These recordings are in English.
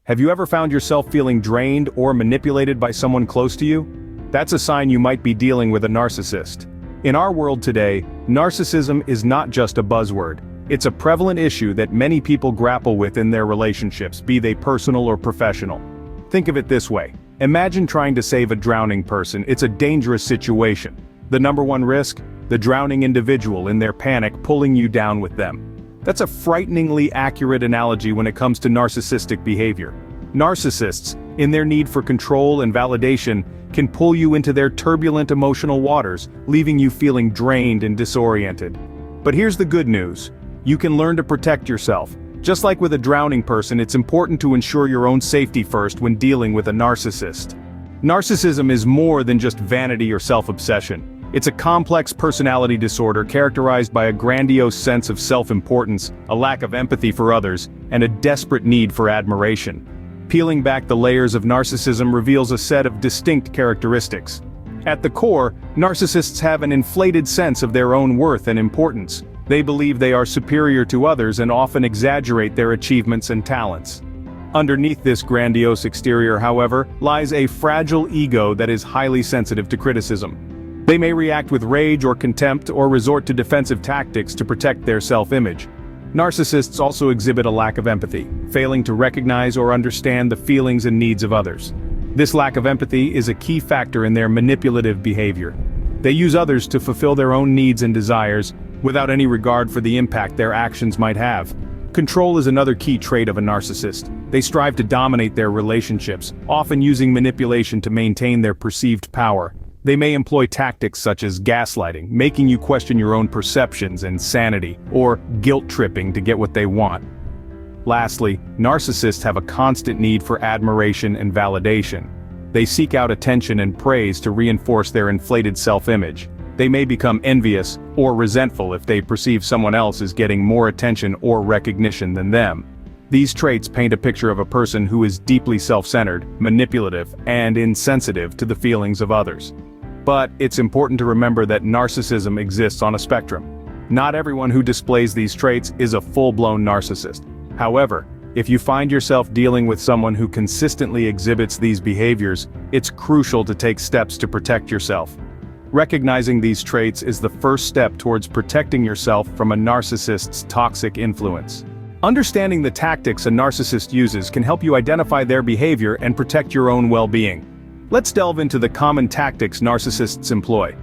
Have you ever found yourself feeling drained or manipulated by someone close to you? That's a sign you might be dealing with a narcissist. In our world today, narcissism is not just a buzzword. It's a prevalent issue that many people grapple with in their relationships, be they personal or professional. Think of it this way. Imagine trying to save a drowning person. It's a dangerous situation. The number one risk? The drowning individual in their panic pulling you down with them. That's a frighteningly accurate analogy when it comes to narcissistic behavior. Narcissists, in their need for control and validation, can pull you into their turbulent emotional waters, leaving you feeling drained and disoriented. But here's the good news. You can learn to protect yourself. Just like with a drowning person, it's important to ensure your own safety first when dealing with a narcissist. Narcissism is more than just vanity or self-obsession. It's a complex personality disorder characterized by a grandiose sense of self-importance, a lack of empathy for others, and a desperate need for admiration. Peeling back the layers of narcissism reveals a set of distinct characteristics. At the core, narcissists have an inflated sense of their own worth and importance. They believe they are superior to others and often exaggerate their achievements and talents. Underneath this grandiose exterior, however, lies a fragile ego that is highly sensitive to criticism. They may react with rage or contempt or resort to defensive tactics to protect their self-image. Narcissists also exhibit a lack of empathy, failing to recognize or understand the feelings and needs of others. This lack of empathy is a key factor in their manipulative behavior. They use others to fulfill their own needs and desires, without any regard for the impact their actions might have. Control is another key trait of a narcissist. They strive to dominate their relationships, often using manipulation to maintain their perceived power. They may employ tactics such as gaslighting, making you question your own perceptions and sanity, or guilt-tripping to get what they want. Lastly, narcissists have a constant need for admiration and validation. They seek out attention and praise to reinforce their inflated self-image. They may become envious or resentful if they perceive someone else is getting more attention or recognition than them. These traits paint a picture of a person who is deeply self-centered, manipulative, and insensitive to the feelings of others. But it's important to remember that narcissism exists on a spectrum. Not everyone who displays these traits is a full-blown narcissist. However, if you find yourself dealing with someone who consistently exhibits these behaviors, it's crucial to take steps to protect yourself. Recognizing these traits is the first step towards protecting yourself from a narcissist's toxic influence. Understanding the tactics a narcissist uses can help you identify their behavior and protect your own well-being. Let's delve into the common tactics narcissists employ.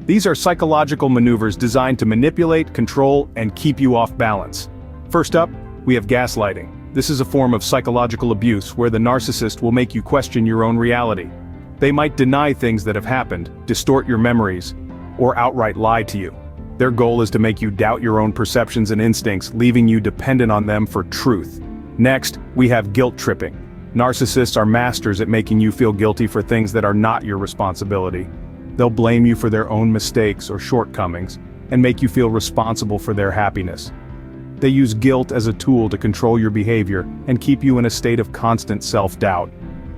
These are psychological maneuvers designed to manipulate, control, and keep you off balance. First up, we have gaslighting. This is a form of psychological abuse where the narcissist will make you question your own reality. They might deny things that have happened, distort your memories, or outright lie to you. Their goal is to make you doubt your own perceptions and instincts, leaving you dependent on them for truth. Next, we have guilt tripping. Narcissists are masters at making you feel guilty for things that are not your responsibility. They'll blame you for their own mistakes or shortcomings, and make you feel responsible for their happiness. They use guilt as a tool to control your behavior and keep you in a state of constant self-doubt.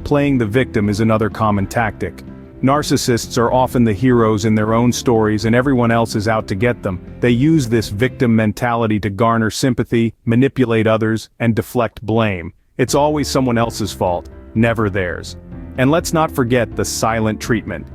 Playing the victim is another common tactic. Narcissists are often the heroes in their own stories and everyone else is out to get them. They use this victim mentality to garner sympathy, manipulate others, and deflect blame. It's always someone else's fault, never theirs. And let's not forget the silent treatment.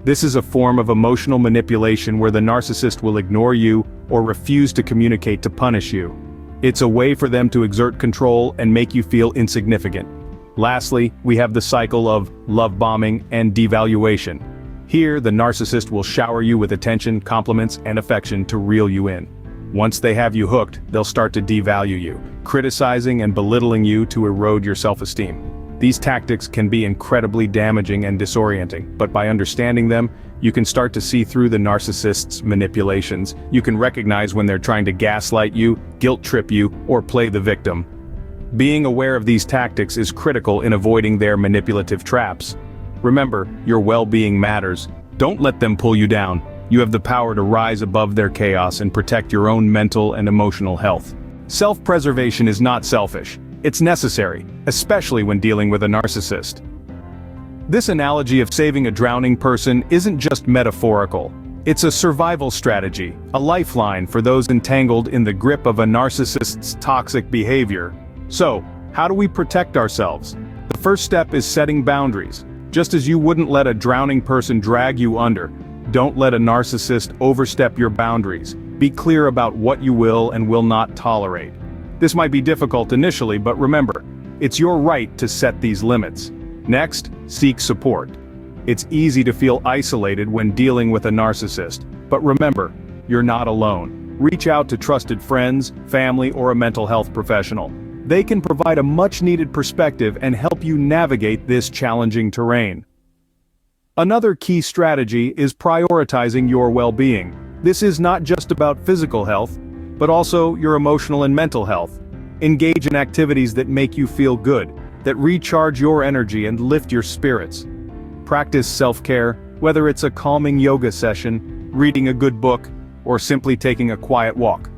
This is a form of emotional manipulation where the narcissist will ignore you or refuse to communicate to punish you. It's a way for them to exert control and make you feel insignificant. Lastly, we have the cycle of love bombing and devaluation. Here, the narcissist will shower you with attention, compliments, and affection to reel you in. Once they have you hooked, they'll start to devalue you, criticizing and belittling you to erode your self-esteem. These tactics can be incredibly damaging and disorienting, but by understanding them, you can start to see through the narcissist's manipulations. You can recognize when they're trying to gaslight you, guilt-trip you, or play the victim. Being aware of these tactics is critical in avoiding their manipulative traps. Remember, your well-being matters. Don't let them pull you down. You have the power to rise above their chaos and protect your own mental and emotional health. Self-preservation is not selfish. It's necessary, especially when dealing with a narcissist. This analogy of saving a drowning person isn't just metaphorical. It's a survival strategy, a lifeline for those entangled in the grip of a narcissist's toxic behavior. So, How do we protect ourselves? The first step is setting boundaries. Just as you wouldn't let a drowning person drag you under, don't let a narcissist overstep your boundaries. Be clear about what you will and will not tolerate. This might be difficult initially, but remember, it's your right to set these limits. Next, seek support. It's easy to feel isolated when dealing with a narcissist, but remember, you're not alone. Reach out to trusted friends, family, or a mental health professional. They can provide a much-needed perspective and help you navigate this challenging terrain. Another key strategy is prioritizing your well-being. This is not just about physical health, but also your emotional and mental health. Engage in activities that make you feel good, that recharge your energy and lift your spirits. Practice self-care, whether it's a calming yoga session, reading a good book, or simply taking a quiet walk.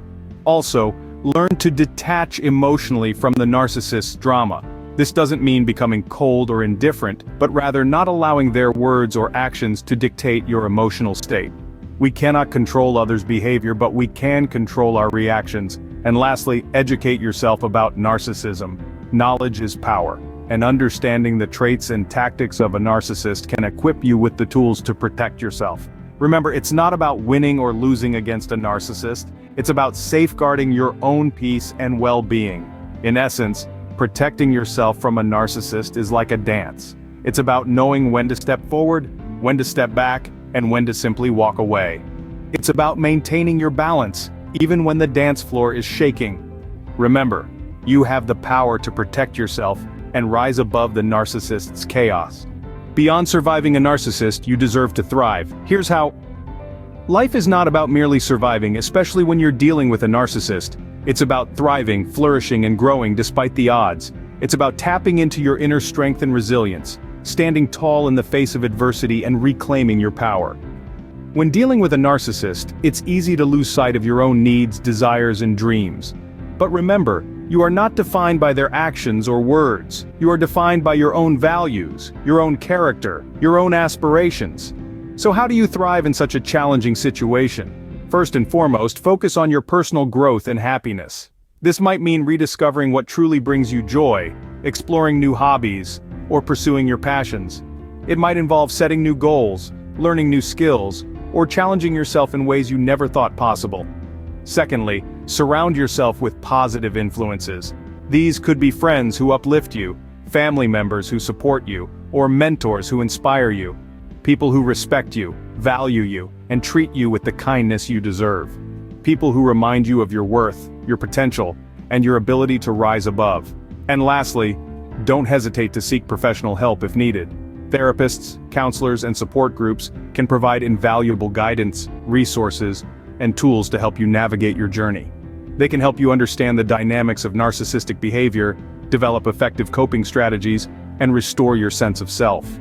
Also, learn to detach emotionally from the narcissist's drama. This doesn't mean becoming cold or indifferent, but rather not allowing their words or actions to dictate your emotional state. We cannot control others' behavior, but we can control our reactions. And lastly, educate yourself about narcissism. Knowledge is power, and understanding the traits and tactics of a narcissist can equip you with the tools to protect yourself. Remember, it's not about winning or losing against a narcissist, it's about safeguarding your own peace and well-being. In essence, protecting yourself from a narcissist is like a dance. It's about knowing when to step forward, when to step back, and when to simply walk away. It's about maintaining your balance, even when the dance floor is shaking. Remember, you have the power to protect yourself and rise above the narcissist's chaos. Beyond surviving a narcissist, you deserve to thrive. Here's how. Life is not about merely surviving, especially when you're dealing with a narcissist. It's about thriving, flourishing, and growing despite the odds. It's about tapping into your inner strength and resilience, standing tall in the face of adversity and reclaiming your power. When dealing with a narcissist, it's easy to lose sight of your own needs, desires, and dreams. But remember, you are not defined by their actions or words. You are defined by your own values, your own character, your own aspirations. So how do you thrive in such a challenging situation? First and foremost, focus on your personal growth and happiness. This might mean rediscovering what truly brings you joy, exploring new hobbies, or pursuing your passions. It might involve setting new goals, learning new skills, or challenging yourself in ways you never thought possible. Secondly, surround yourself with positive influences. These could be friends who uplift you, family members who support you, or mentors who inspire you. People who respect you, value you, and treat you with the kindness you deserve. People who remind you of your worth, your potential, and your ability to rise above. And lastly, don't hesitate to seek professional help if needed. Therapists, counselors, and support groups can provide invaluable guidance, resources, and tools to help you navigate your journey. They can help you understand the dynamics of narcissistic behavior, develop effective coping strategies, and restore your sense of self.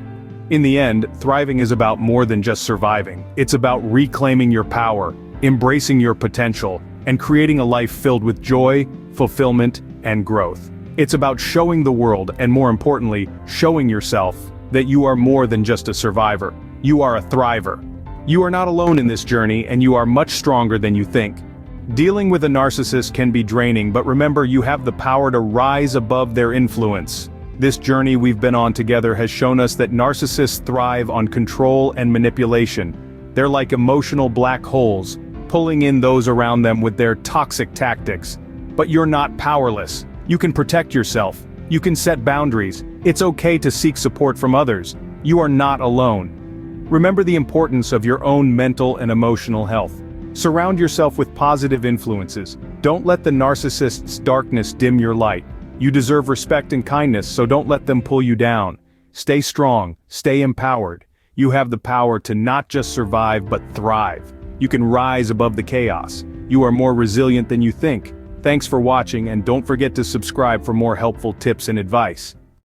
In the end, thriving is about more than just surviving. It's about reclaiming your power, embracing your potential, and creating a life filled with joy, fulfillment, and growth. It's about showing the world, and more importantly, showing yourself, that you are more than just a survivor. You are a thriver. You are not alone in this journey, and you are much stronger than you think. Dealing with a narcissist can be draining, but remember, you have the power to rise above their influence. This journey we've been on together has shown us that narcissists thrive on control and manipulation. They're like emotional black holes, pulling in those around them with their toxic tactics. But you're not powerless. You can protect yourself. You can set boundaries. It's okay to seek support from others. You are not alone. Remember the importance of your own mental and emotional health. Surround yourself with positive influences. Don't let the narcissist's darkness dim your light. You deserve respect and kindness, so don't let them pull you down. Stay strong, stay empowered. You have the power to not just survive but thrive. You can rise above the chaos. You are more resilient than you think. Thanks for watching, and don't forget to subscribe for more helpful tips and advice.